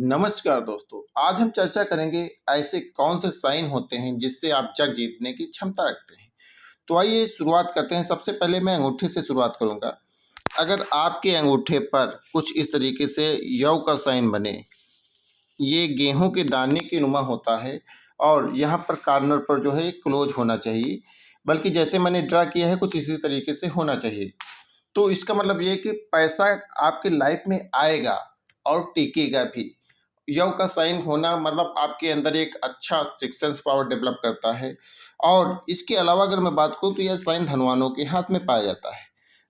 नमस्कार दोस्तों, आज हम चर्चा करेंगे ऐसे कौन से साइन होते हैं जिससे आप जग जीतने की क्षमता रखते हैं। तो आइए शुरुआत करते हैं। सबसे पहले मैं अंगूठे से शुरुआत करूंगा। अगर आपके अंगूठे पर कुछ इस तरीके से यौ का साइन बने, ये गेहूं के दाने के नुमा होता है और यहाँ पर कॉर्नर पर जो है क्लोज होना चाहिए, बल्कि जैसे मैंने ड्रा किया है कुछ इसी तरीके से होना चाहिए। तो इसका मतलब ये है कि पैसा आपके लाइफ में आएगा और टिकेगा भी। यव का साइन होना मतलब आपके अंदर एक अच्छा सिक्स सेंस पावर डेवलप करता है। और इसके अलावा अगर मैं बात करूँ तो यह साइन धनवानों के हाथ में पाया जाता है।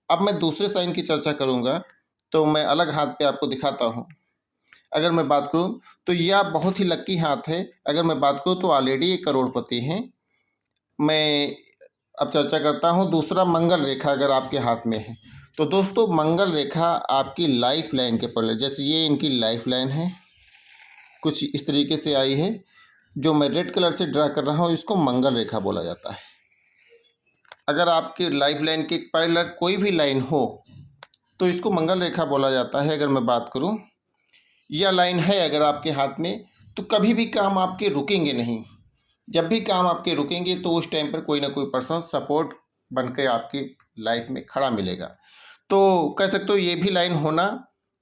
अब मैं दूसरे साइन की चर्चा करूँगा, तो मैं अलग हाथ पे आपको दिखाता हूँ। अगर मैं बात करूँ तो यह बहुत ही लक्की हाथ है। अगर मैं बात करूँ तो ऑलरेडी एक करोड़पति हैं। मैं अब चर्चा करता हूँ दूसरा, मंगल रेखा अगर आपके हाथ में है तो दोस्तों मंगल रेखा आपकी लाइफ लाइन के पर, जैसे ये इनकी लाइफ लाइन है, कुछ इस तरीके से आई है। जो मैं रेड कलर से ड्रा कर रहा हूँ इसको मंगल रेखा बोला जाता है। अगर आपके लाइफ लाइन के पैरेलल कोई भी लाइन हो तो इसको मंगल रेखा बोला जाता है। अगर मैं बात करूँ यह लाइन है अगर आपके हाथ में, तो कभी भी काम आपके रुकेंगे नहीं। जब भी काम आपके रुकेंगे तो उस टाइम पर कोई ना कोई पर्सन सपोर्ट बन के आपकी लाइफ में खड़ा मिलेगा। तो कह सकते हो ये भी लाइन होना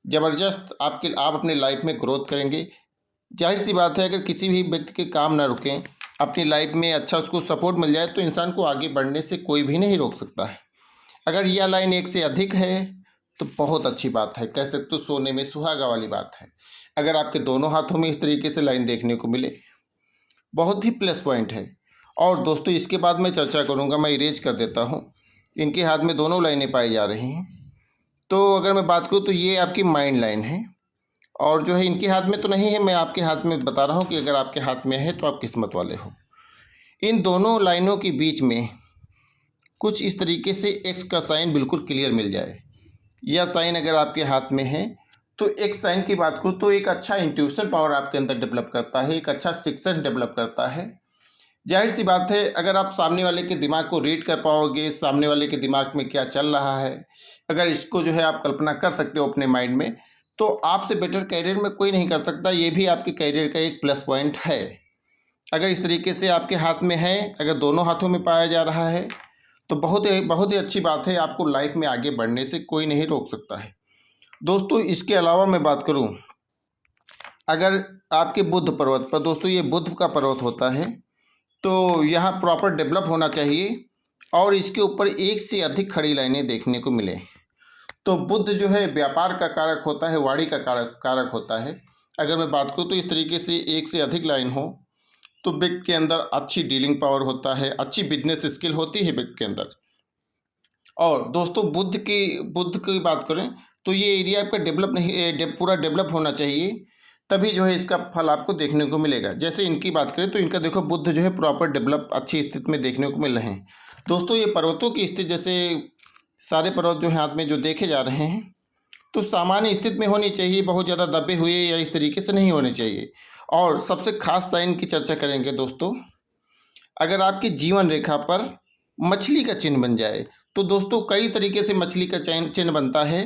ज़बरदस्त आप अपने लाइफ में ग्रोथ करेंगे। जाहिर सी बात है, अगर किसी भी व्यक्ति के काम ना रुकें, अपनी लाइफ में अच्छा उसको सपोर्ट मिल जाए तो इंसान को आगे बढ़ने से कोई भी नहीं रोक सकता है। अगर यह लाइन एक से अधिक है तो बहुत अच्छी बात है, कह सकते हो सोने में सुहागा वाली बात है। अगर आपके दोनों हाथों में इस तरीके से लाइन देखने को मिले, बहुत ही प्लस पॉइंट है। और दोस्तों इसके बाद मैं चर्चा करूँगा, मैं इरेज कर देता हूँ। इनके हाथ में दोनों लाइनें पाई जा रही हैं। तो अगर मैं बात करूँ तो ये आपकी माइंड लाइन है, और जो है इनके हाथ में तो नहीं है, मैं आपके हाथ में बता रहा हूँ कि अगर आपके हाथ में है तो आप किस्मत वाले हो। इन दोनों लाइनों के बीच में कुछ इस तरीके से एक्स का साइन बिल्कुल क्लियर मिल जाए, यह साइन अगर आपके हाथ में है तो एक्स साइन की बात करूँ तो एक अच्छा इंट्यूशन पावर आपके अंदर डेवलप करता है, एक अच्छा सिक्स सेंस डेवलप करता है। जाहिर सी बात है, अगर आप सामने वाले के दिमाग को रीड कर पाओगे, सामने वाले के दिमाग में क्या चल रहा है, अगर इसको जो है आप कल्पना कर सकते हो अपने माइंड में, तो आपसे बेटर कैरियर में कोई नहीं कर सकता। ये भी आपके कैरियर का एक प्लस पॉइंट है। अगर इस तरीके से आपके हाथ में है, अगर दोनों हाथों में पाया जा रहा है तो बहुत ही अच्छी बात है। आपको लाइफ में आगे बढ़ने से कोई नहीं रोक सकता है। दोस्तों इसके अलावा मैं बात करूं, अगर आपके बुध पर्वत पर, दोस्तों ये बुध का पर्वत होता है, तो यहाँ प्रॉपर डेवलप होना चाहिए और इसके ऊपर एक से अधिक खड़ी लाइनें देखने को मिले। तो बुध जो है व्यापार का कारक होता है, वाणी का कारक होता है। अगर मैं बात करूँ तो इस तरीके से एक से अधिक लाइन हो तो व्यक्ति के अंदर अच्छी डीलिंग पावर होता है, अच्छी बिजनेस स्किल होती है व्यक्ति के अंदर। और दोस्तों बुध की बात करें तो ये एरिया आपका डेवलप नहीं, पूरा डेवलप होना चाहिए, तभी जो है इसका फल आपको देखने को मिलेगा। जैसे इनकी बात करें तो इनका देखो बुध जो है प्रॉपर डेवलप अच्छी स्थिति में देखने को मिल रहे हैं। दोस्तों ये पर्वतों की स्थिति, जैसे सारे पर्वत जो है हाथ में जो देखे जा रहे हैं, तो सामान्य स्थिति में होनी चाहिए, बहुत ज़्यादा दबे हुए या इस तरीके से नहीं होने चाहिए। और सबसे खास साइन की चर्चा करेंगे दोस्तों, अगर आपकी जीवन रेखा पर मछली का चिन्ह बन जाए, तो दोस्तों कई तरीके से मछली का चिन्ह बनता है।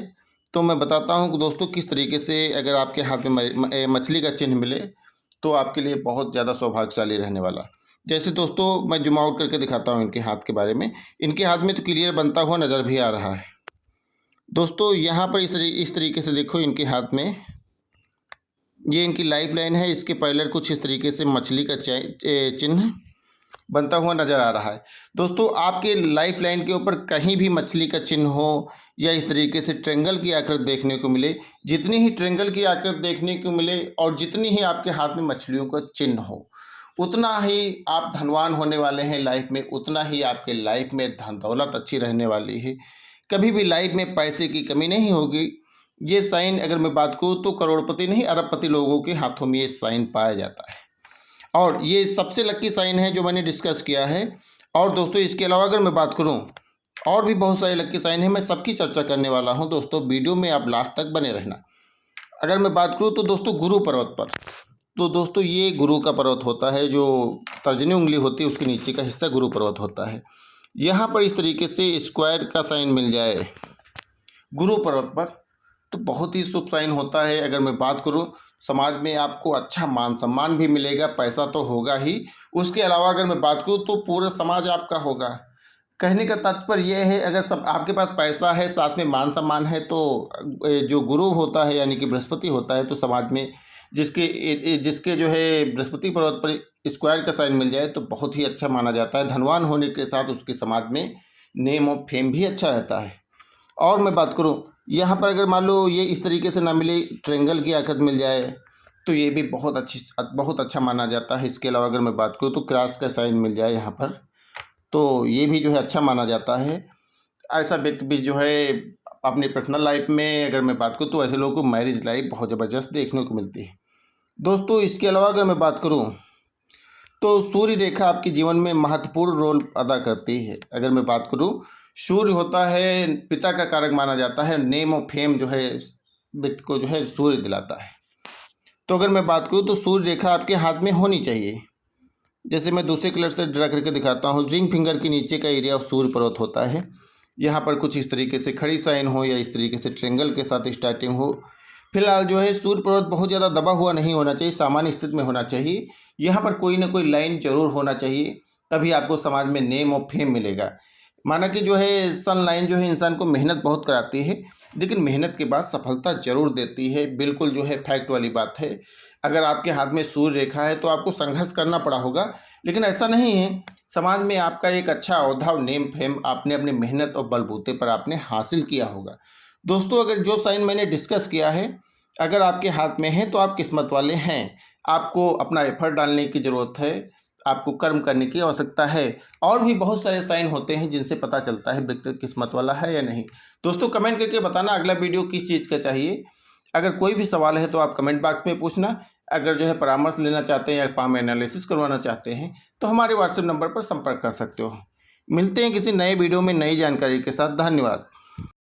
तो मैं बताता हूँ कि दोस्तों किस तरीके से अगर आपके हाथ में मछली का चिन्ह मिले तो आपके लिए बहुत ज़्यादा सौभाग्यशाली रहने वाला। जैसे दोस्तों मैं जूम आउट करके दिखाता हूँ इनके हाथ के बारे में। इनके हाथ में तो क्लियर बनता हुआ नज़र भी आ रहा है। दोस्तों यहाँ पर इस तरीके से देखो, इनके हाथ में ये इनकी लाइफ लाइन है, इसके पैरेलल कुछ इस तरीके से मछली का चिन्ह बनता हुआ नज़र आ रहा है। दोस्तों आपके लाइफ लाइन के ऊपर कहीं भी मछली का चिन्ह हो या इस तरीके से ट्रेंगल की आकृति देखने को मिले, जितनी ही ट्रेंगल की आकृति देखने को मिले और जितनी ही आपके हाथ में मछलियों का चिन्ह हो, उतना ही आप धनवान होने वाले हैं लाइफ में, उतना ही आपके लाइफ में धन दौलत अच्छी रहने वाली है। कभी भी लाइफ में पैसे की कमी नहीं होगी। ये साइन अगर मैं बात करूँ तो करोड़पति नहीं, अरबपति लोगों के हाथों में ये साइन पाया जाता है, और ये सबसे लक्की साइन है जो मैंने डिस्कस किया है। और दोस्तों इसके अलावा अगर मैं बात करूं, और भी बहुत सारे लक्की साइन है, मैं सबकी चर्चा करने वाला हूं। दोस्तों वीडियो में आप लास्ट तक बने रहना। अगर मैं बात करूं तो दोस्तों गुरु पर्वत पर, तो दोस्तों ये गुरु का पर्वत होता है, जो तर्जनी उंगली होती है उसके नीचे का हिस्सा गुरु पर्वत होता है। यहाँ पर इस तरीके से स्क्वायर का साइन मिल जाए गुरु पर्वत पर तो बहुत ही शुभ साइन होता है। अगर मैं बात करूं समाज में आपको अच्छा मान सम्मान भी मिलेगा, पैसा तो होगा ही। उसके अलावा अगर मैं बात करूँ तो पूरा समाज आपका होगा। कहने का तात्पर्य यह है, अगर सब आपके पास पैसा है साथ में मान सम्मान है तो जो गुरु होता है यानी कि बृहस्पति होता है, तो समाज में जिसके जो है बृहस्पति पर्वत पर स्क्वायर का साइन मिल जाए तो बहुत ही अच्छा माना जाता है। धनवान होने के साथ उसके समाज में नेम और फेम भी अच्छा रहता है। और मैं बात करूं यहाँ पर, अगर मान लो ये इस तरीके से ना मिले, ट्रायंगल की आकृति मिल जाए तो ये भी बहुत अच्छा माना जाता है। इसके अलावा अगर मैं बात करूँ तो क्रॉस का साइन मिल जाए यहाँ पर तो ये भी जो है अच्छा माना जाता है। ऐसा व्यक्ति भी जो है अपनी पर्सनल लाइफ में अगर मैं बात करूँ तो ऐसे लोगों को मैरिज लाइफ बहुत ज़बरदस्त देखने को मिलती है दोस्तों। इसके अलावा अगर मैं बात करूँ तो सूर्य रेखा आपके जीवन में महत्वपूर्ण रोल अदा करती है। अगर मैं बात करूँ, सूर्य होता है पिता का कारक माना जाता है, नेम और फेम जो है व्यक्ति को जो है सूर्य दिलाता है। तो अगर मैं बात करूँ तो सूर्य रेखा आपके हाथ में होनी चाहिए। जैसे मैं दूसरे कलर से ड्रा करके दिखाता हूँ, रिंग फिंगर के नीचे का एरिया सूर्य पर्वत होता है। यहाँ पर कुछ इस तरीके से खड़ी साइन हो या इस तरीके से ट्रायंगल के साथ स्टार्टिंग हो। फिलहाल जो है सूर्य पर्वत बहुत ज़्यादा दबा हुआ नहीं होना चाहिए, सामान्य स्थिति में होना चाहिए। यहाँ पर कोई ना कोई लाइन जरूर होना चाहिए, तभी आपको समाज में नेम और फेम मिलेगा। माना कि जो है सन लाइन जो है इंसान को मेहनत बहुत कराती है, लेकिन मेहनत के बाद सफलता जरूर देती है। बिल्कुल जो है फैक्ट वाली बात है। अगर आपके हाथ में सूर्य रेखा है तो आपको संघर्ष करना पड़ा होगा, लेकिन ऐसा नहीं है। समाज में आपका एक अच्छा औहदा और नेम फेम आपने अपनी मेहनत और बलबूते पर आपने हासिल किया होगा। दोस्तों, अगर जो साइन मैंने डिस्कस किया है अगर आपके हाथ में है तो आप किस्मत वाले हैं। आपको अपना एफर्ट डालने की ज़रूरत है, आपको कर्म करने की आवश्यकता है। और भी बहुत सारे साइन होते हैं जिनसे पता चलता है व्यक्ति किस्मत वाला है या नहीं। दोस्तों, कमेंट करके बताना अगला वीडियो किस चीज़ का चाहिए। अगर कोई भी सवाल है तो आप कमेंट बॉक्स में पूछना। अगर जो है परामर्श लेना चाहते हैं या पाम एनालिसिस करवाना चाहते हैं तो हमारे व्हाट्सएप नंबर पर संपर्क कर सकते हो। मिलते हैं किसी नए वीडियो में नई जानकारी के साथ। धन्यवाद।